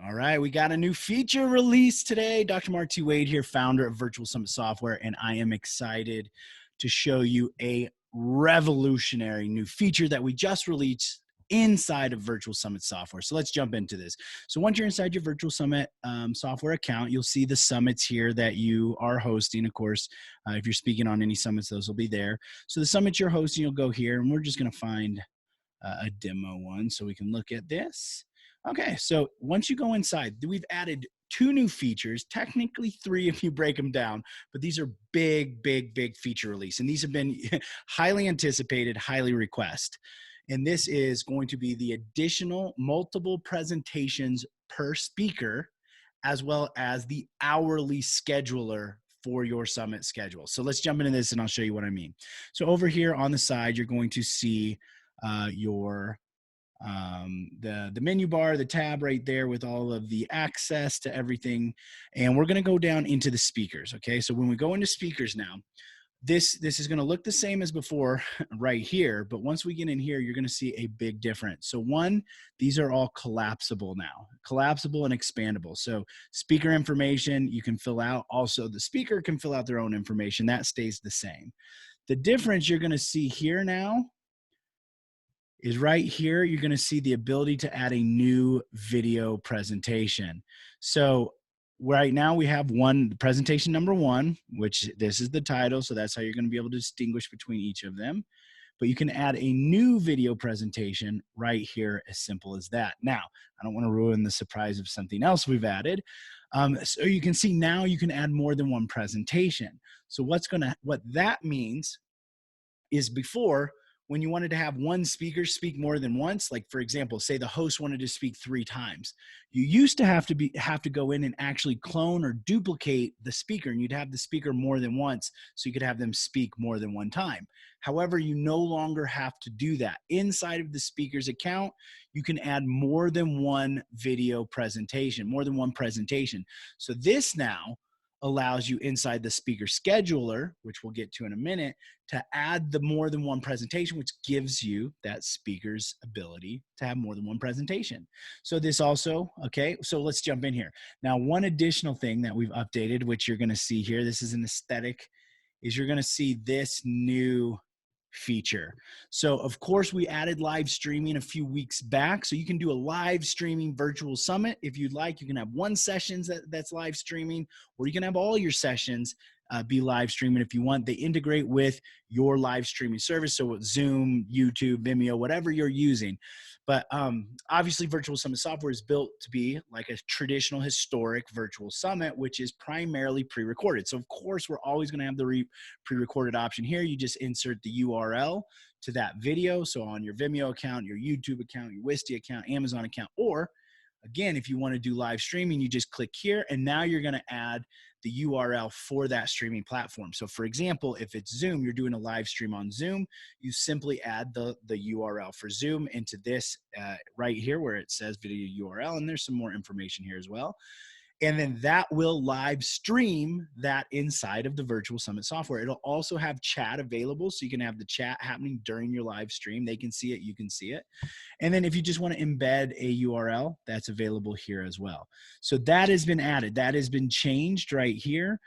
All right, we got a new feature release today. Dr. Mark T. Wade here, founder of Virtual Summit Software, and I am excited to show you a revolutionary new feature that we just released inside of Virtual Summit Software. So let's jump into this. So once you're inside your Virtual Summit software account, you'll see the summits here that you are hosting. Of course, if you're speaking on any summits, those will be there. So the summits you're hosting, you'll go here, and we're just going to find a demo one so we can look at this. Okay, so once you go inside, we've added two new features, technically three if you break them down, but these are big feature release. And these have been highly anticipated, highly requested. And this is going to be the additional multiple presentations per speaker, as well as the hourly scheduler for your summit schedule. So let's jump into this and I'll show you what I mean. So over here on the side, you're going to see your the menu bar, the tab right there with all of the access to everything. And we're going to go down into the speakers. Okay, so when we go into speakers now, this is going to look the same as before right here, but once we get in here, you're going to see a big difference. So one, these are all collapsible now, collapsible and expandable. So speaker information you can fill out. Also, the speaker can fill out their own information. That stays the same. The difference you're going to see here now is right here. You're going to see the ability to add a new video presentation. So right now we have presentation number one, which this is the title. So that's how you're going to be able to distinguish between each of them. But you can add a new video presentation right here, as simple as that. Now, I don't want to ruin the surprise of something else we've added. So you can see now you can add more than one presentation. So what that means is before, when you wanted to have one speaker speak more than once, like for example, say the host wanted to speak 3 times, you used to have to go in and actually clone or duplicate the speaker, and you'd have the speaker more than once so you could have them speak more than one time. However, you no longer have to do that. Inside of the speaker's account, you can add more than one video presentation, more than one presentation. So this now allows you inside the speaker scheduler, which we'll get to in a minute, to add the more than one presentation, which gives you that speaker's ability to have more than one presentation. So this also, okay, so let's jump in here. Now, one additional thing that we've updated, which you're gonna see here, this is an aesthetic, is you're gonna see this new feature. So of course we added live streaming a few weeks back. So you can do a live streaming virtual summit if you'd like. You can have one session that's live streaming, or you can have all your sessions be live streaming if you want. They integrate with your live streaming service. So with Zoom, YouTube, Vimeo, whatever you're using. But obviously Virtual Summit software is built to be like a traditional historic virtual summit, which is primarily pre-recorded. So of course we're always going to have the pre-recorded option here. You just insert the URL to that video. So on your Vimeo account, your YouTube account, your Wistia account, Amazon account, or again, if you want to do live streaming, you just click here and now you're going to add the URL for that streaming platform. So for example, if it's Zoom, you're doing a live stream on Zoom, you simply add the URL for Zoom into this right here where it says video URL, and there's some more information here as well. And then that will live stream that inside of the Virtual Summit software. It'll also have chat available, so you can have the chat happening during your live stream. They can see it, you can see it. And then if you just want to embed a URL, that's available here as well. So that has been added. That has been changed right here.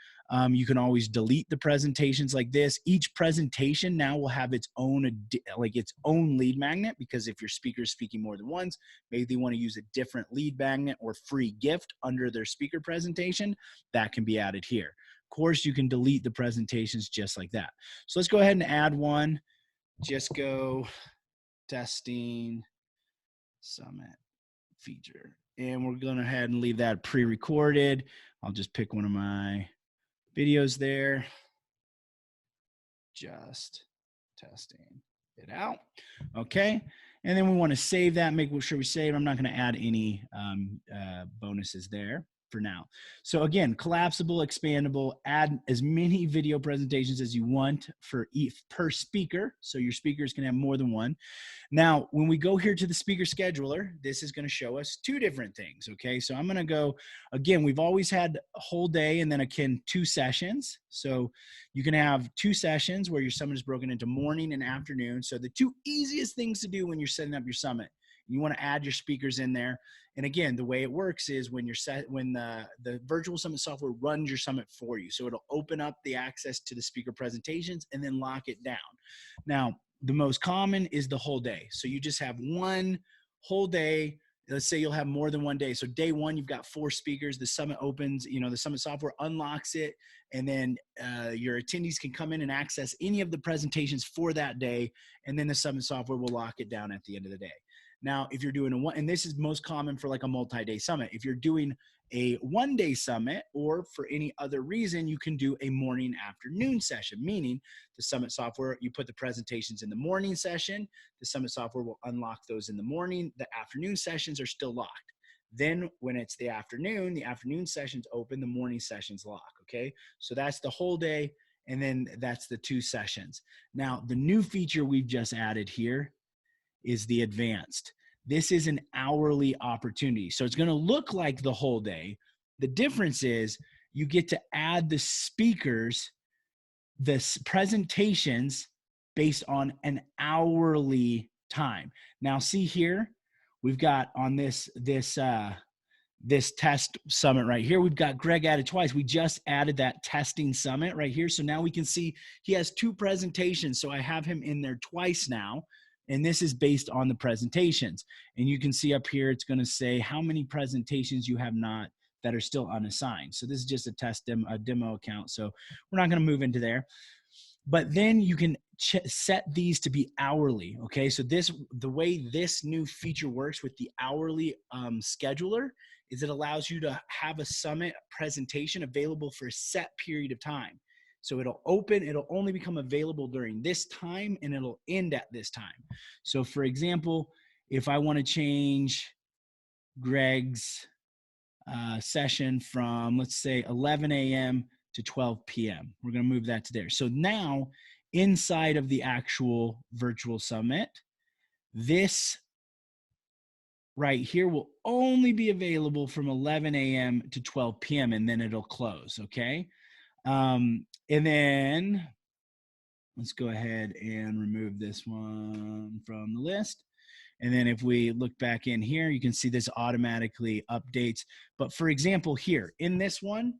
You can always delete the presentations like this. Each presentation now will have its own lead magnet, because if your speaker is speaking more than once, maybe they want to use a different lead magnet or free gift under their speaker presentation, that can be added here. Of course, you can delete the presentations just like that. So let's go ahead and add one. Just go testing summit feature. And we're going to go ahead and leave that pre-recorded. I'll just pick one of my videos there. Just testing it out. Okay. And then we want to save that, make sure we save. I'm not going to add any bonuses there for now. So again, collapsible, expandable, add as many video presentations as you want for each per speaker. So your speakers can have more than one. Now, when we go here to the speaker scheduler, this is going to show us 2 different things. Okay. So I'm going to go, again, we've always had a whole day and then again 2 sessions. So you can have 2 sessions where your summit is broken into morning and afternoon. So the 2 easiest things to do when you're setting up your summit You want to add your speakers in there. And again, the way it works is when the Virtual Summit software runs your summit for you. So it'll open up the access to the speaker presentations and then lock it down. Now, the most common is the whole day. So you just have one whole day. Let's say you'll have more than one day. So day one, you've got 4 speakers. The summit opens, the summit software unlocks it, and then your attendees can come in and access any of the presentations for that day. And then the summit software will lock it down at the end of the day. Now, if you're doing and this is most common for like a multi-day summit. If you're doing a one-day summit, or for any other reason, you can do a morning afternoon session, meaning the summit software, you put the presentations in the morning session, the summit software will unlock those in the morning. The afternoon sessions are still locked. Then when it's the afternoon sessions open, the morning sessions lock, okay? So that's the whole day, and then that's the 2 sessions. Now, the new feature we've just added here is the advanced. This is an hourly opportunity. So it's going to look like the whole day. The difference is you get to add the speakers, the presentations based on an hourly time. Now see here, we've got on this test summit right here, we've got Greg added twice. We just added that testing summit right here. So now we can see he has 2 presentations. So I have him in there twice now. And this is based on the presentations. And you can see up here, it's going to say how many presentations you have not that are still unassigned. So this is just a demo account. So we're not going to move into there. But then you can set these to be hourly. Okay, so the way this new feature works with the hourly scheduler is it allows you to have a summit presentation available for a set period of time. So it'll only become available during this time, and it'll end at this time. So for example, if I want to change Greg's session from, let's say, 11 a.m. to 12 p.m., we're going to move that to there. So now inside of the actual virtual summit, this right here will only be available from 11 a.m. to 12 p.m. and then it'll close, okay? And then let's go ahead and remove this one from the list. And then if we look back in here, you can see this automatically updates. But for example, here in this one,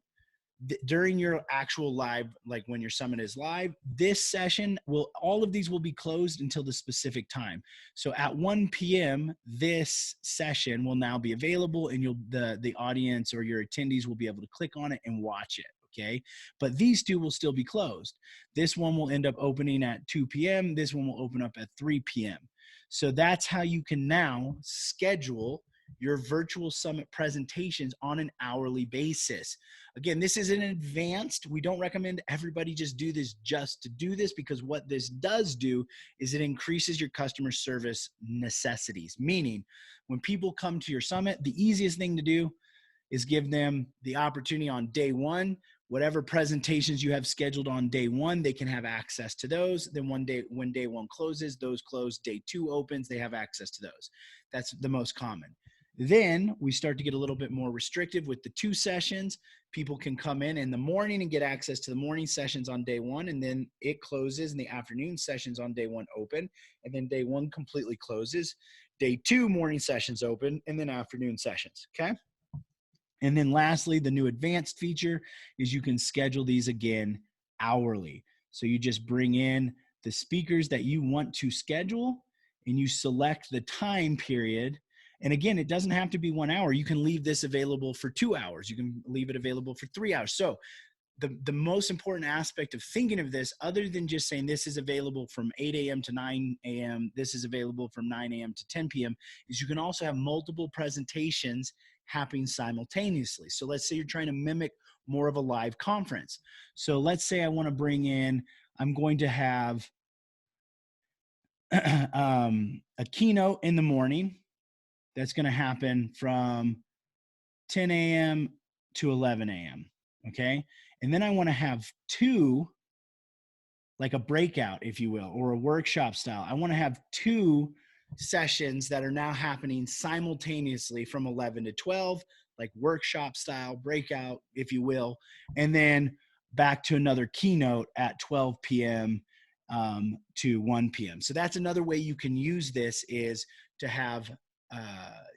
during your actual live, like when your summit is live, this session all of these will be closed until the specific time. So at 1 p.m., this session will now be available, and the audience or your attendees will be able to click on it and watch it. Okay, but these 2 will still be closed. This one will end up opening at 2 p.m. This one will open up at 3 p.m. So that's how you can now schedule your virtual summit presentations on an hourly basis. Again, this is an advanced. We don't recommend everybody just do this just to do this, because what this does do is it increases your customer service necessities. Meaning, when people come to your summit, the easiest thing to do is give them the opportunity on day 1, whatever presentations you have scheduled on day 1, they can have access to those. Then when day 1 closes, those close. Day 2 opens, they have access to those. That's the most common. Then we start to get a little bit more restrictive with the 2 sessions. People can come in the morning and get access to the morning sessions on day 1, and then it closes, and the afternoon sessions on day 1 open, and then day 1 completely closes. Day 2, morning sessions open, and then afternoon sessions, okay? And then lastly, the new advanced feature is you can schedule these again hourly. So you just bring in the speakers that you want to schedule, and you select the time period. And again, it doesn't have to be 1 hour. You can leave this available for 2 hours. You can leave it available for 3 hours. So the most important aspect of thinking of this, other than just saying this is available from 8 a.m. to 9 a.m., this is available from 9 a.m. to 10 p.m., is you can also have multiple presentations happening simultaneously. So let's say you're trying to mimic more of a live conference. So let's say I want to bring in, I'm going to have a keynote in the morning that's going to happen from 10 a.m. to 11 a.m. Okay. And then I want to have 2, like a breakout, if you will, or a workshop style. I want to have 2 sessions that are now happening simultaneously from 11 to 12, like workshop style, breakout, if you will, and then back to another keynote at 12 p.m. To 1 p.m. So that's another way you can use this, is to have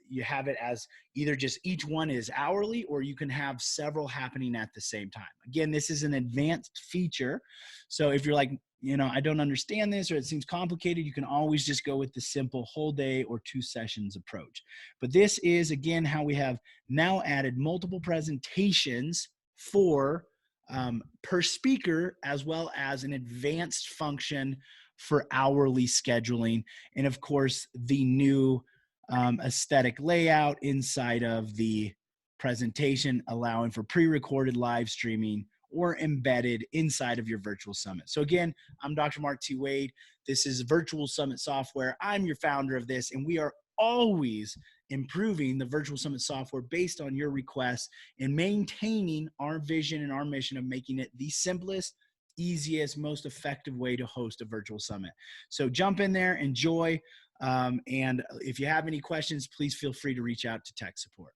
you have it as either just each one is hourly, or you can have several happening at the same time. Again, this is an advanced feature. So if you're like, I don't understand this, or it seems complicated, you can always just go with the simple whole day or 2 sessions approach. But this is, again, how we have now added multiple presentations for per speaker, as well as an advanced function for hourly scheduling. And of course, the new aesthetic layout inside of the presentation, allowing for pre-recorded live streaming or embedded inside of your virtual summit. So again, I'm Dr. Mark T. Wade. This is Virtual Summit Software. I'm your founder of this, and we are always improving the Virtual Summit software based on your requests and maintaining our vision and our mission of making it the simplest, easiest, most effective way to host a virtual summit. So jump in there, enjoy. And if you have any questions, please feel free to reach out to tech support.